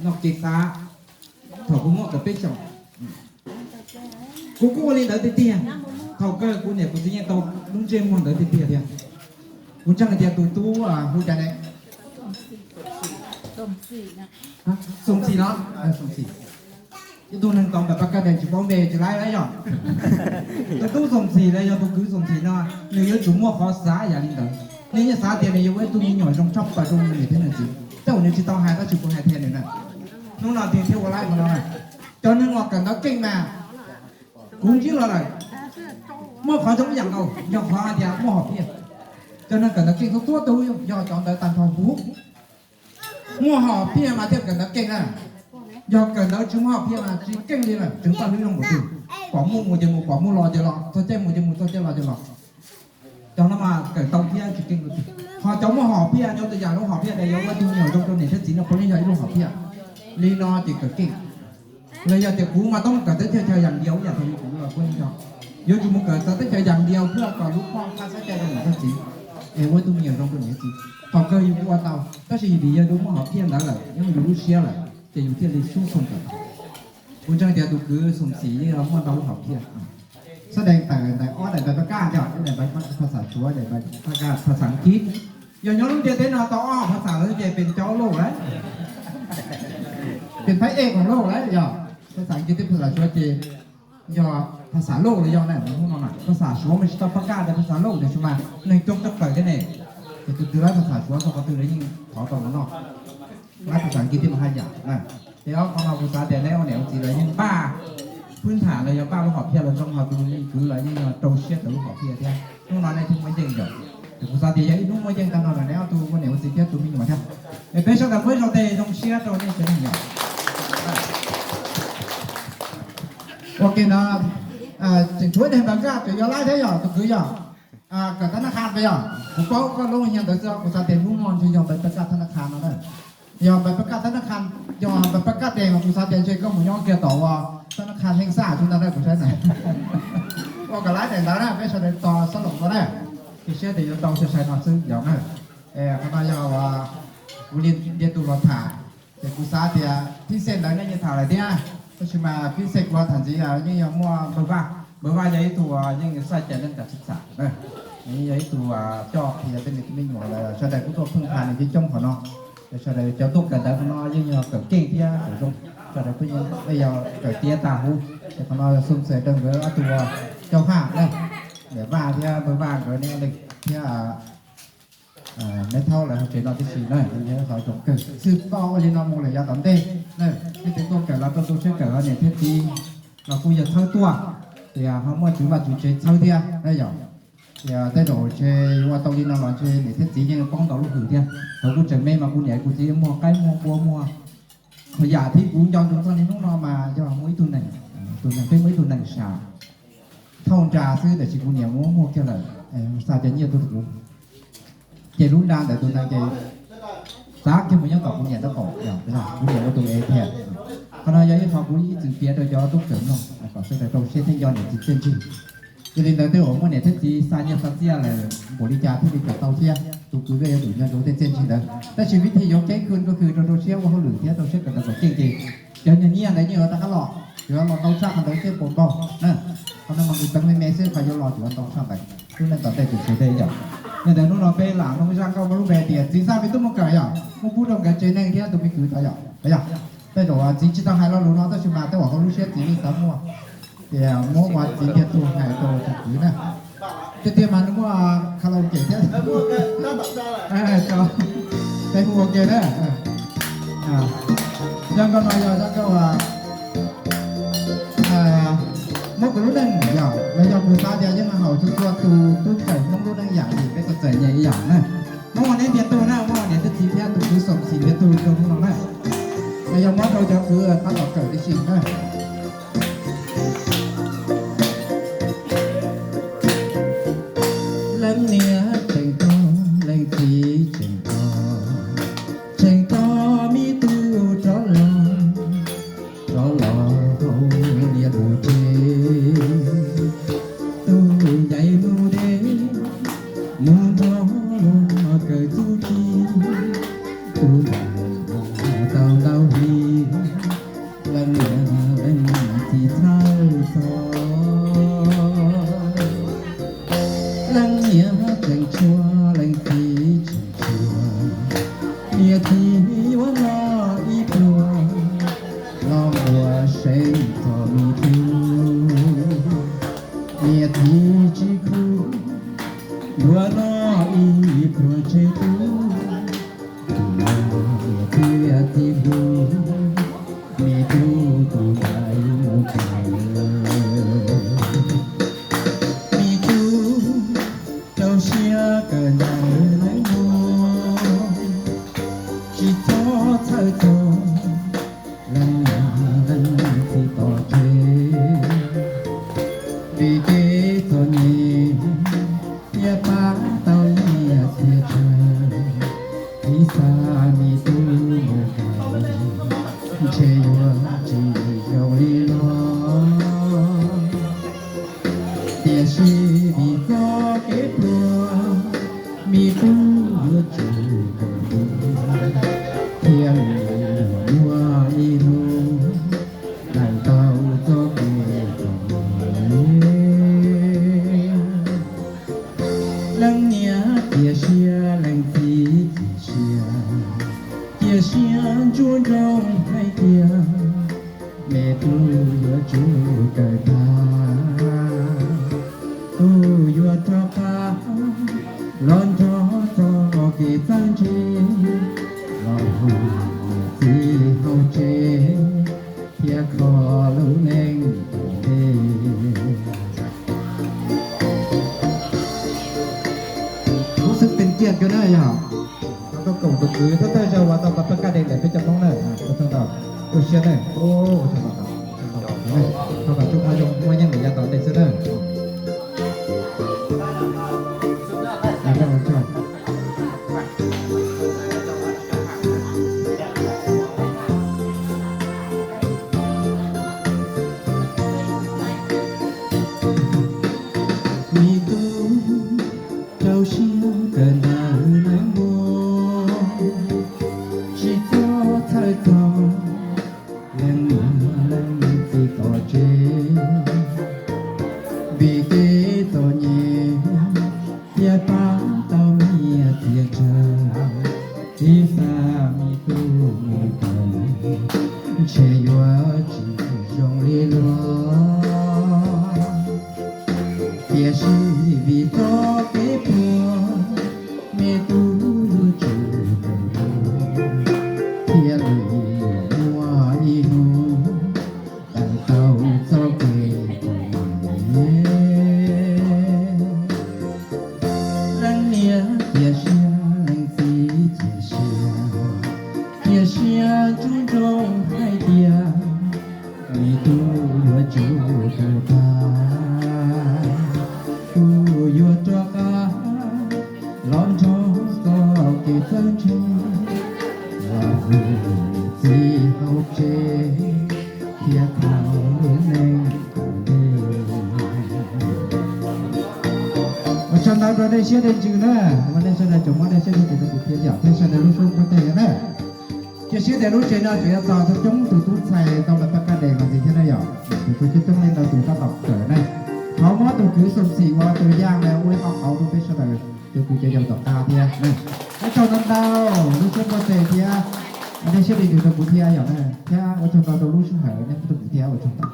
nọc chỉ xá thầu cũng ngọt được biết chồng cô lên tới tiền thầu cơ cô này cô chỉ nghe tàu đúng trên mòn tới tiền tiền cô chẳng là tiền tụi tú à cô trả này sông xì đó sông xì cái tôi nâng tàuแบบประกาศchỉ bóng về chỉ lái đấy rồi tôi tú sông xì đây cho tôi cứ sông xì nó nếu như chúng mua khó giá giả linh tới nếu như giá tiền này yêu ấy tôi nghĩ nhỏ trong chóc và trong người thế này gì tao nếu chỉ tao hai tao chỉ có hai tiền này này lúc nào tiền theo của lại của nó này cho nên ngọt cần nó kinh mà cũng chỉ là này mua khó giống dạng đâu dòng hoa thì mua hộp tiền cho nên cần nó kinh thuốc thuốc tôi do chọn tới tàn phòng phú mua hộp tiền mà theo cần nó kinh này do cần nó chúng hộp tiền mà chỉ kinh đi này chúng ta lưu lòng một từ quả mua lò cho lò tôi chơi tôi chơi lò cho lò cho nó mà cần tàu kia chỉ kinh được họ chống mua hộp tiền cho tôi giả lúc hộp tiền này giống như nhiều trong này thế chỉ nó có lý do lúc hộp tiền lý do chỉ cần kinhเลยอยากจะกู้มาต้องการจะเฉยอย่างเดียวอย่าทำกู้เราคนเดียวเยอะจุ่มเกิดจะเฉยอย่างเดียวเพื่อก่อลูกพ่อค่าใช้จ่ายของท่านจีเอ้ว่าตุ้มเหยียบตรงนี้จีเขาเคยอยู่กับเราถ้าสิ่งดีจะดูว่าเขาเพี้ยนแล้วแหละยังไม่รู้เชี่ยเลยจะอยู่ที่เลยสู้ส่งกันคุณจังเดียวดูคือสมศรีนี่เราว่าเราเขาเพี้ยนแสดงแต่อ้อแต่ประกาศเจ้าแต่ภาษาชัวแต่ประกาศภาษาอังกฤษอย่างย้อนรู้เดียวเต้นเอาต่ออ้อภาษาแล้วจะเป็นเจ้าโลกแล้วเป็นพระเอกของโลกแล้วอย่าภาษาอังกฤษที่ภาษาชัวเจย่อภาษาโลกเลยย่อไหนมันพูดมาหน่อยภาษาชัวไม่ใช่ต้องประกาศแต่ภาษาโลกเดี๋ยวใช่ไหมในจงจะเปิดได้เนี่ยแต่คือไล่ภาษาชัวเขาก็คือได้ยิ่งขอต่อมาเนาะไล่ภาษาอังกฤษที่มาให้อย่างนะเดี๋ยวเอาภาษาแต่แล้วเนี่ยจีเลยยิ่งป้าพื้นฐานเลยยังป้าลูกหอบเพี้ยเราต้องเอาตัวนี้คืออะไรยิ่งโตเชียดหรือลูกหอบเพี้ยเนี่ยต้องนอนในทุ่งไม้เด้งเดี๋ยวแต่ภาษาเดียวนุ่งไม้เด้งตามเราแล้วตัววันเนี่ยวันสิเพี้ยตัวมีอยู่มาใช่ไอ้เป็นชาวต่างประเทศเราเตะตรงเชียดตัวนี้จะยิ่งใหญ่โอเคนะถึงช่วยในบางอย่างจะย้อนไล่ได้หรอตัวคือหรอกับธนาคารไปหรอผมก็ลงอย่างเดียวภาษาเต็มรุ่งนอนที่ยอมไปประกาศธนาคารนั่นแหละยอมไปประกาศธนาคารยอมไปประกาศเองของภาษาเต็มเช่นก็หมุนย้อนเกี่ยวต่อว่าธนาคารแห่งชาติชุดนั้นได้ผมใช้ไหนก็กับไล่แต่แล้วนะไม่ใช่ต่อสรุปก็ได้ที่เชื่อแต่ยังต้องใช้นอนซึ่งอย่างนั้นขณะยาวว่าวุฒิเดียตุลถาแต่ภาษาเดียที่เส้นไหนเนี่ยถาอะไรเนี่ยก็ชิมาพิเศษว่าทันทียิ่งยังมัวเบอร์ว่ายัยตัวยิ่งใส่ใจเรื่องการศึกษาเนี่ยนี่ยัยตัวจอบที่จะเป็นที่ไม่หน่วยเลยชาวใดผู้ตัวพึ่งพาในที่จ้องของน้องแต่ชาวใดเจ้าตุ๊กกันแต่ของน้องยิ่งยังเกิดเก่งที่จะถึงตรงชาวใดผู้ยิ่งไม่ยอมเกิดเตี้ยตาหูแต่ของน้องจะสุ่มเสียดังเบอร์ตัวเจ้าข้าเนี่ยเดี๋ยวว่าที่เบอร์ว่าเกิดเนี่ยเด็กที่ไม่เท่าไหร่เขาเจนเราที่สี่เลยอย่างเงี้ยเขาจบเกิดซื้อต่อวันนี้เราโมเลยยาตอนเต้เนี่ยที่เป็นตัวเกิดเราตัวเชื่อเกิดเนี่ยเทปดีเราคุยจะเท่าตัวเดี๋ยวเขาเมื่อจุดว่าจุดเชื่อเท่าเดียวได้หรอเดี๋ยวได้โดดเชื่อว่าตรงนี้เราเชื่อเนี่ยเทปดียังป้องต่อลูกหือเดียวเขากูจะไม่มากูเนี่ยกูจะมัวใกล้มัวบัวมัวขยะที่กูยอมตรงตอนนี้น้องนอมาจะมุ้ยตัวไหนเป็นมุ้ยตัวไหนชาท่องจาซื้อแต่ชิกูเนี่ยมัวแค่ไหนซาจะเยี่ยตัวกูเจรุ่นดานแต่ตัวนั้นเจซักที่มันยังตอบคุณเนี่ยต้องบอกอย่างเป็นหลักคุณเนี่ยว่าตัวเองแทนขณะยังทำคุณยี่สิบปีโดยเฉพาะทุกเสริมเนาะก็แสดงตรงเช่นที่ย้อนเนี่ยจิตเส้นชื่อจะเรียนแต่ตัวผมเนี่ยที่จีซาเนี่ยซักเซียอะไรบริจาคที่มีกับเตาเทียตัวกูก็ยังอยู่ในตัวเส้นชื่อนะแต่ชีวิตที่ยกเจ๊คืนก็คือตัวเชี่ยวว่าเขาหรือเที่ยวตัวเชี่ยวกับตัวจริงๆอย่างนี้อะไรเนี่ยเราตะหลอกหรือว่าเราต้องสร้างมันโดยเชี่ยวปนบ่นะเขาต้องมาดูตั้งในเมสเซอร์ใครจะรอถือว่าต้องสร้างไปซึ่งในต่อแต่จุดเสียได้อย่างเนี่ยแต่นู้นเราไปหลังเราไม่สร้างก็มาลูกแบดเดียจีซ่าไปตุ้มมันเกิดอย่างมึงพูดตรงกันเจนในที่ตัวไม่คือตัวอย่างตัวอย่างแต่เดี๋ยวว่าจีจิตต้องให้เรารู้น้องต้องชิมมาแต่ว่าเขารู้เชื่อจีนี่สามมัวเดี๋ยวมัวว่าจีเดียตัวไงตัวจะถือนะจะเตรียมมันว่าคาราโอเกะเนี่ยจ้าแต่หัวเกะเนี่ยยังก็มายังก็ว่าmột cái lúc đang nhỏ bây giờ người ta giờ nhưng mà hầu chúng tôi phải mong lúc đang dạng thì cái sợi dây nhảy nhỏ này mong mà nên tiền tôi nào mong mà nên tôi chỉ theo tôi cứ sòng xì với tôi không nó này bây giờ món đâu cho cứ bắt đầu cởi đi xì này lần nia thành to lần tí thành to mi tu cho lo không nia đủ tàu tàu hi lần lần thì thao gió lần nhớ chẳng chua lần thì chẳng chua nhớ thì quá lo ít đua lo mùa say thọ mi thu nhớ thì chỉ khu đua lo ít đua chơi thu hati bu itu tupai mukai itu kau sia kenal mo kita tahu lần thì tỏ chế vì cái thôi nhỉ ya pa tao nhỉ thiệt trời isa mi tu che yo chỉ yo li lo tia si vì có cái đua mi tu yo chỉ thiên đua y nu lại tao cho kề lăng nhia tia xia lăng tí tia xia tia xia chuông trong hai tia mẹ tu yo chu cởi ta tu yo cho ta lon cho kỳ tăng chi lo hu ti hậu chế tia kho lâu neng têรู้สึกเป็นเกียรติกันได้ยังต้องกงตัวคือถ้าเธอจะว่าต้องกับประกาศเด็กไปจำต้องเลยก็ต้องต่อโอเชียนเลยโอ้ใช่ไหมครับเท่ากับทุกอายุไม่ยังหนียาต่อเด็กเสนอแล้วก็ชอบมีตู้เจ้าเชี่ยวกันได้ไหมโบchỉ có thay to lần thì có chế vì cái to nhẹ ya pa tao mi thiệt trời thì xa mi tu mi cần che yo chỉ dùng li lo tia si vì có cái bùa mi tu chu thiên hoa y nu đàn tàu cho kề lăng nia tia xia lăng tí tia xia chung trong hai tia mi tu yo chu cơ ta tu yo cho ca lon cho có kỳ tân chung chỉ hậu chế thiệt thảo nên và trong đó rồi đây sẽ đến chữ nữa mà đây sẽ là chúng mà đây sẽ đến từ thiệt giả đây sẽ là lúc xuống có thể nữa chỉ sẽ để lúc trên đó chỉ là tao sẽ chống từ tút xài tao là tất cả đèn là gì thế này nhở từ tôi chỉต้องเล่นเราtừ các đọc trở nàyเขาว่าตัวคือสมศรีว่าตัวย่างแล้วเว้ยเขาตัวเป็นเฉลยตัวคือจะยำต่อตาเพียนะแล้วชาวนั้นดาวลูกชนก็เสียเพียอันนี้เชื่อดีอยู่ตรงบุตรเทียอย่างนั้นเทียว่าชนเราตัวลูกชิ้นหายเนี่ยตรงบุตรเทียว่าชนต่อ